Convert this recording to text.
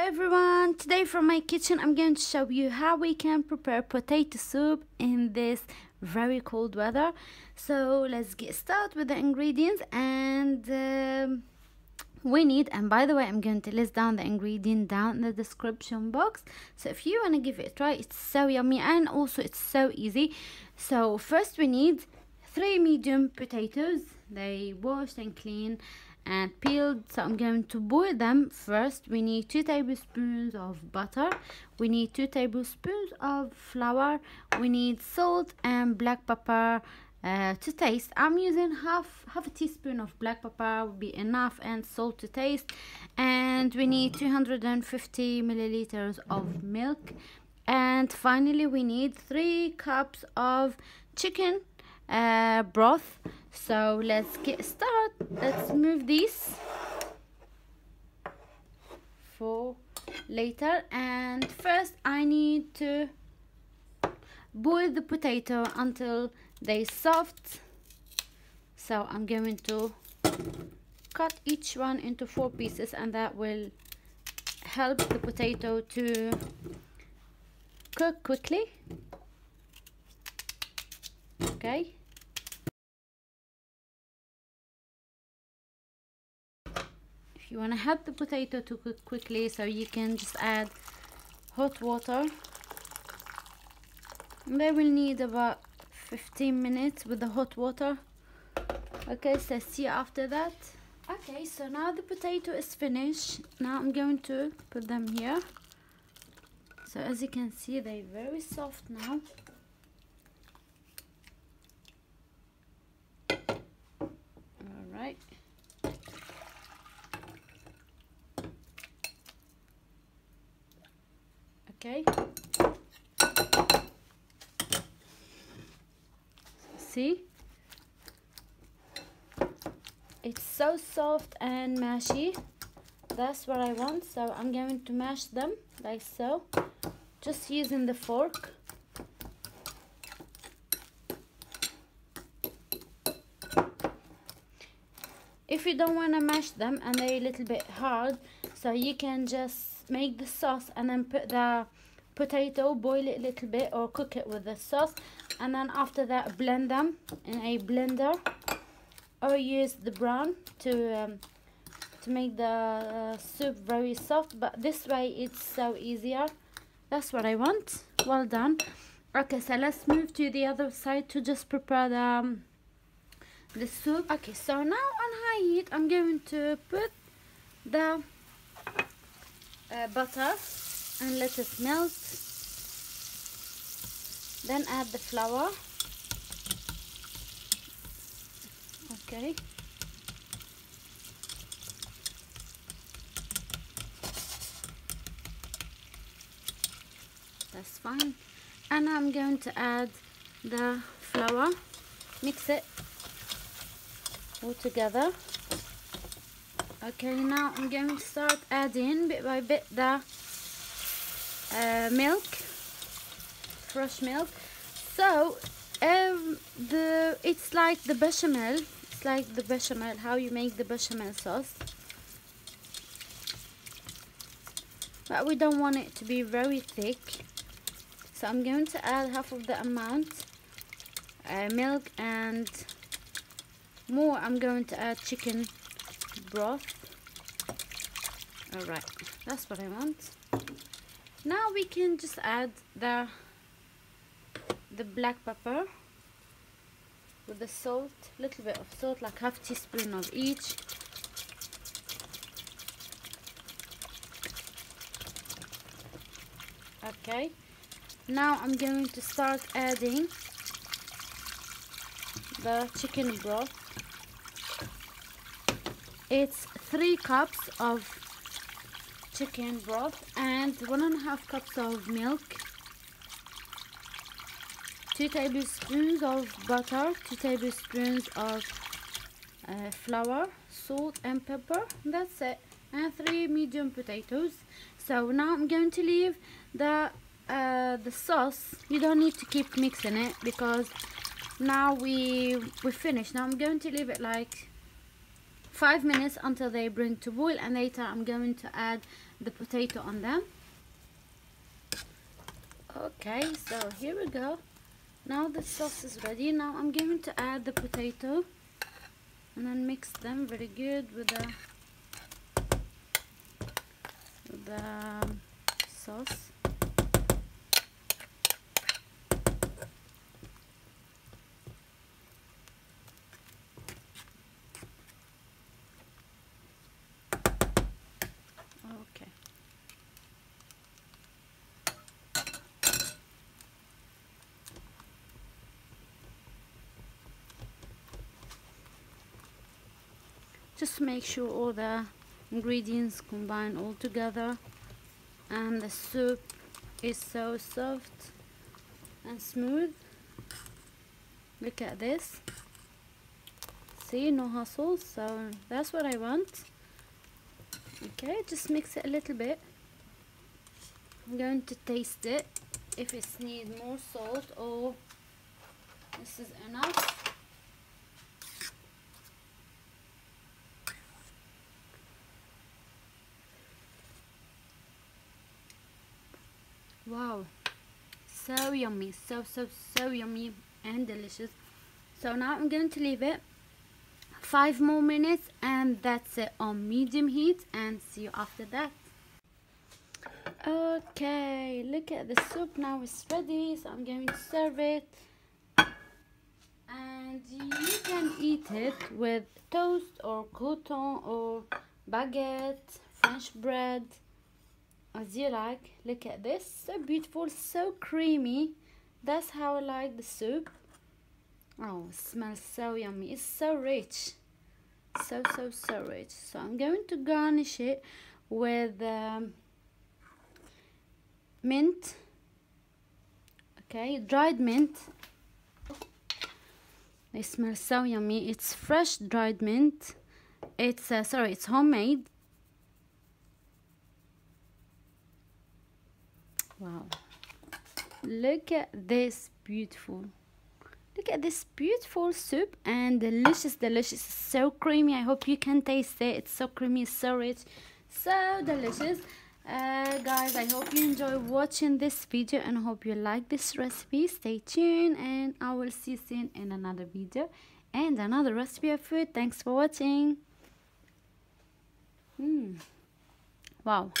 everyone, today from my kitchen I'm going to show you how we can prepare potato soup in this very cold weather. So let's get started with the ingredients and we need, and by the way I'm going to list down the ingredient down in the description box, so if you want to give it a try, it's so yummy and also it's so easy. So first we need 3 medium potatoes. They washed and cleaned and peeled, so I'm going to boil them first. We need 2 tablespoons of butter, we need 2 tablespoons of flour, we need salt and black pepper to taste. I'm using half a teaspoon of black pepper will be enough, and salt to taste. And we need 250 milliliters of milk, and finally we need 3 cups of chicken broth. So let's get started. Let's move these for later, and first I need to boil the potato until they're soft. So I'm going to cut each one into 4 pieces, and that will help the potato to cook quickly. Okay. If you want to help the potato to cook quickly, so you can just add hot water. They will need about 15 minutes with the hot water. Okay, so see you after that. Okay, so now the potato is finished. Now I'm going to put them here. So as you can see, they're very soft now. Alright. Okay. See? It's so soft and mashy. That's what I want. So I'm going to mash them like so, just using the fork. If you don't want to mash them and they're a little bit hard, so you can just make the sauce and then put the potato, boil it a little bit or cook it with the sauce, and then after that blend them in a blender, or use the brown to make the soup very soft. But this way it's so easier. That's what I want. Well done. Okay, so let's move to the other side to just prepare the soup. Okay, so now on high heat I'm going to put the butter and let it melt. Then add the flour. Okay. That's fine. And I'm going to add the flour. Mix it all together. Okay, now I'm going to start adding bit by bit the milk, fresh milk. So it's like the bechamel. It's like the bechamel, how you make the bechamel sauce. But we don't want it to be very thick. So I'm going to add half of the amount milk, and more I'm going to add chicken broth. Alright, that's what I want. Now we can just add the black pepper with the salt, little bit of salt, like half teaspoon of each. Okay, now I'm going to start adding the chicken broth. It's 3 cups of chicken broth and 1.5 cups of milk, 2 tablespoons of butter, 2 tablespoons of flour, salt and pepper. That's it. And 3 medium potatoes. So now I'm going to leave the sauce. You don't need to keep mixing it because now we finished. Now I'm going to leave it like 5 minutes until they bring to boil, and later I'm going to add the potato on them. Okay, so here we go. Now the sauce is ready. Now I'm going to add the potato and then mix them very good with the sauce. Okay. Just make sure all the ingredients combine all together, and the soup is so soft and smooth. Look at this. See, no hassle. So that's what I want. Okay, just mix it a little bit. I'm going to taste it if it needs more salt or this is enough. Wow, so yummy, so yummy and delicious. So now I'm going to leave it 5 more minutes, and that's it on medium heat, and see you after that. Okay, look at the soup now, it's ready, so I'm going to serve it. And you can eat it with toast or crouton or baguette, French bread, as you like. Look at this, so beautiful, so creamy. That's how I like the soup. Oh, it smells so yummy. It's so rich, so rich. So I'm going to garnish it with mint. Okay, dried mint. It smells so yummy. It's fresh dried mint. It's it's homemade. Wow, look at this beautiful, look at this beautiful soup, and delicious. It's so creamy. I hope you can taste it. It's so creamy, so rich, so delicious. Guys, I hope you enjoy watching this video and I hope you like this recipe. Stay tuned and I will see you soon in another video and another recipe of food. Thanks for watching. Wow.